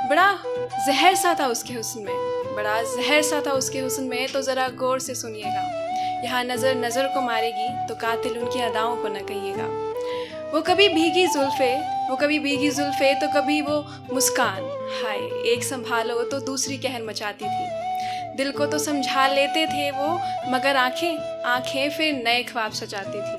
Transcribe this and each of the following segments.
बड़ा जहर सा था उसके हुस्न में, बड़ा जहर सा था उसके हुस्न में, तो ज़रा गौर से सुनिएगा। यहाँ नज़र नज़र को मारेगी तो कातिल उनकी अदाओं को न कहिएगा। वो कभी भीगी जुल्फ़े तो कभी वो मुस्कान, हाय एक संभालो तो दूसरी कहर मचाती थी। दिल को तो समझा लेते थे वो, मगर आंखें फिर नए ख्वाब सजाती थी।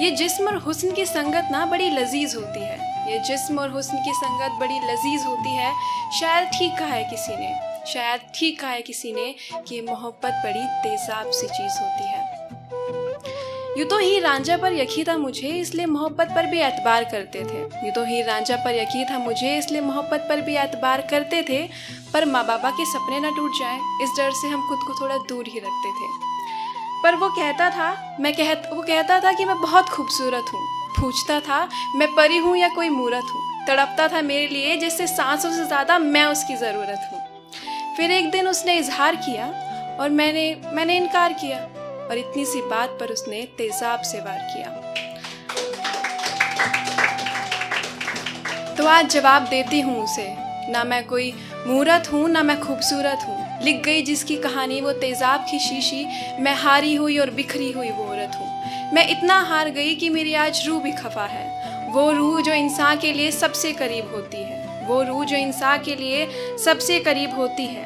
ये जिस्म और हुस्न की संगत ना बड़ी लजीज होती है, ये जिस्म और हुस्न की संगत बड़ी लजीज होती है। शायद ठीक कहा है किसी ने कि मोहब्बत बड़ी तेजाब सी चीज़ होती है। यूँ तो हीर रांझा पर यकीन था मुझे, इसलिए मोहब्बत पर भी एतबार करते थे। पर माँ बाबा के सपने न टूट जाएं, इस डर से हम खुद को थोड़ा दूर ही रखते थे। पर वो कहता था कि मैं बहुत खूबसूरत हूँ, पूछता था मैं परी हूँ या कोई मूरत हूँ, तड़पता था मेरे लिए जैसे सांसों से ज़्यादा मैं उसकी ज़रूरत हूँ। फिर एक दिन उसने इजहार किया और मैंने इनकार किया, और इतनी सी बात पर उसने तेजाब से वार किया। तो आज जवाब देती हूँ उसे, ना मैं कोई मूरत हूँ ना मैं खूबसूरत हूँ। लिख गई जिसकी कहानी वो तेजाब की शीशी, मैं हारी हुई और बिखरी हुई वो औरत हूँ। मैं इतना हार गई कि मेरी आज रूह भी खफा है, वो रूह जो इंसान के लिए सबसे करीब होती है,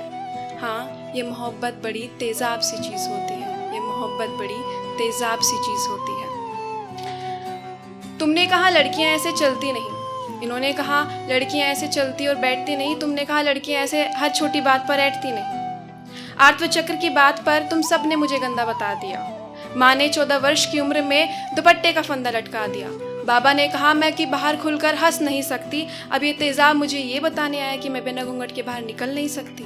हाँ ये मोहब्बत बड़ी तेजाब सी चीज़ होती है। तुमने कहा लड़कियां ऐसे चलती नहीं, इन्होंने कहा लड़कियां ऐसे चलती और बैठती नहीं, तुमने कहा लड़कियां ऐसे हर छोटी बात पर ऐठती नहीं। आर्तव चक्र की बात पर तुम सब ने मुझे गंदा बता दिया। माँ ने 14 वर्ष की उम्र में दुपट्टे का फंदा लटका दिया। बाबा ने कहा मैं कि बाहर खुलकर हंस नहीं सकती। अब ये तेजाब मुझे ये बताने आया कि मैं बिना घूंघट के बाहर निकल नहीं सकती।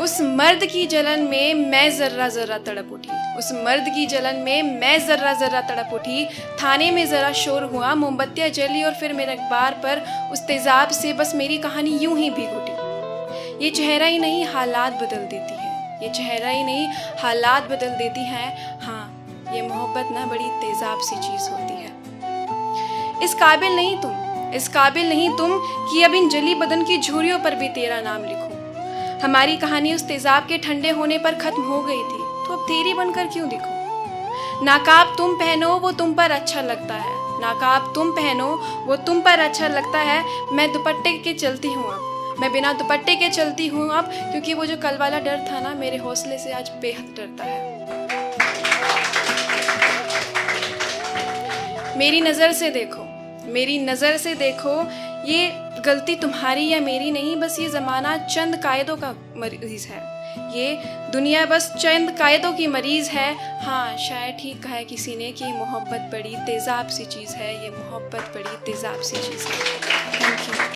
उस मर्द की जलन में मैं जर्रा जर्रा तड़प उठी। थाने में जरा शोर हुआ, मोमबत्तियां जली और फिर मेरे अखबार पर उस तेजाब से बस मेरी कहानी यूं ही भीग उठी। ये चेहरा ही नहीं हालात बदल देती है, हाँ ये मोहब्बत ना बड़ी तेजाब सी चीज होती है। इस काबिल नहीं तुम कि अब इन जली बदन की झुर्रियों पर भी तेरा नाम लिखूं। हमारी कहानी उस तेजाब के ठंडे होने पर खत्म हो गई थी, तो अब तेरी बनकर क्यों दिखूं। नाकाब तुम पहनो वो तुम पर अच्छा लगता है, मैं दुपट्टे के चलती हूँ अब, मैं बिना दुपट्टे के चलती हूँ अब, क्योंकि वो जो कल वाला डर था ना मेरे हौसले से आज बेहद डरता है। मेरी नज़र से देखो, ये गलती तुम्हारी या मेरी नहीं, बस ये ज़माना चंद कायदों का मरीज़ है, ये दुनिया बस चंद कायदों की मरीज़ है। हाँ शायद ठीक कहा है किसी ने कि मोहब्बत बड़ी तेजाब सी चीज़ है, ये मोहब्बत बड़ी तेजाब सी चीज़ है। Thank you.